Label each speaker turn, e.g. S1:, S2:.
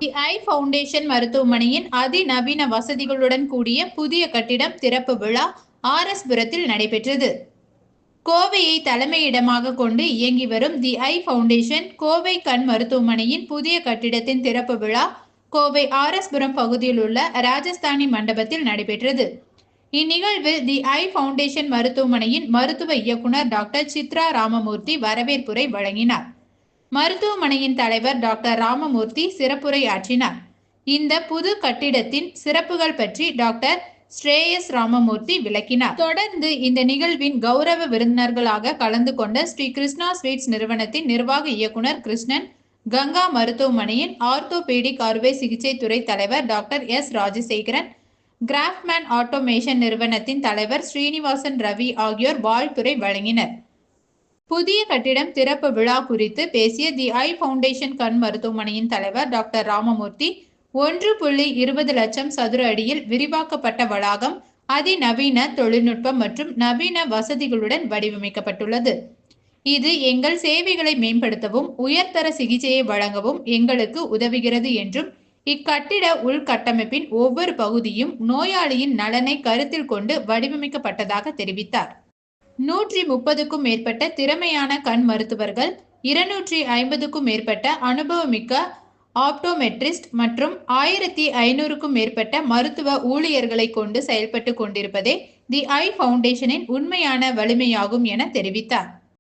S1: தி ஐ foundation மருத்துவமனையின் அதிநவீன வசதிகளுடன் கூடிய புதிய கட்டிடம் திறப்பு விழா ஆர்.எஸ். புரத்தில் நடைபெற்றது. கோவையை தலைமையிடமாக கொண்டு இயங்கி வரும் தி ஐ ஃபவுண்டேஷன் கோவை கண் மருத்துவமனையின் புதிய கட்டிடத்தின் திறப்பு விழா கோவை ஆர்.எஸ். புரம் பகுதியில் உள்ள ராஜஸ்தானி மண்டபத்தில் நடைபெற்றது. இந்நிகழ்வில் தி ஐ ஃபவுண்டேஷன் மருத்துவமனையின் மருத்துவ இயக்குனர் டாக்டர் சித்ரா ராமமூர்த்தி வரவேற்புரை வழங்கினார். மருத்துவமனையின் தலைவர் டாக்டர் ராமமூர்த்தி சிறப்புரை ஆற்றினார். இந்த புது கட்டிடத்தின் சிறப்புகள் பற்றி டாக்டர் ஸ்ரேயஸ் ராமமூர்த்தி விளக்கினார். தொடர்ந்து இந்த நிகழ்வின் கௌரவ விருந்தினர்களாக கலந்து கொண்ட ஸ்ரீ கிருஷ்ணா ஸ்வீட்ஸ் நிறுவனத்தின் நிர்வாக இயக்குனர் கிருஷ்ணன், கங்கா மருத்துவமனையின் ஆர்த்தோபீடிக் அறுவை சிகிச்சை துறை தலைவர் doctor S. Rajasekaran, craftsman automation நிறுவனத்தின் தலைவர் ஸ்ரீனிவாசன் ரவி ஆகியோர் வாழ்த்துரை வழங்கினர். புதிய கட்டிடம் திறப்பு விழா குறித்து பேசிய தி ஐ ஃபவுண்டேஷன் கண் மருத்துவமனையின் தலைவர் டாக்டர் ராமமூர்த்தி, 1.20 லட்சம் சதுர அடியில் விரிவாக்கப்பட்ட வளாகம் அதிநவீன தொழில்நுட்பம் மற்றும் நவீன வசதிகளுடன் வடிவமைக்கப்பட்டுள்ளது. இது எங்கள் சேவைகளை மேம்படுத்தவும் உயர்தர சிகிச்சையை வழங்கவும் எங்களுக்கு உதவுகிறது என்றும், இக்கட்டிட உள்கட்டமைப்பின் ஒவ்வொரு பகுதியும் நோயாளியின் நலனை கருத்தில் கொண்டு வடிவமைக்கப்பட்டதாக தெரிவித்தார். 130க்கும் மேற்பட்ட திறமையான கண் மருத்துவர்கள், 250க்கும் மேற்பட்ட அனுபவமிக்க ஆப்டோமெட்ரிஸ்ட் மற்றும் 1500க்கும் மேற்பட்ட மருத்துவ ஊழியர்களை கொண்டு செயல்பட்டு கொண்டிருப்பதே தி ஐ ஃபவுண்டேஷனின் உண்மையான வலிமையாகும் என தெரிவித்தார்.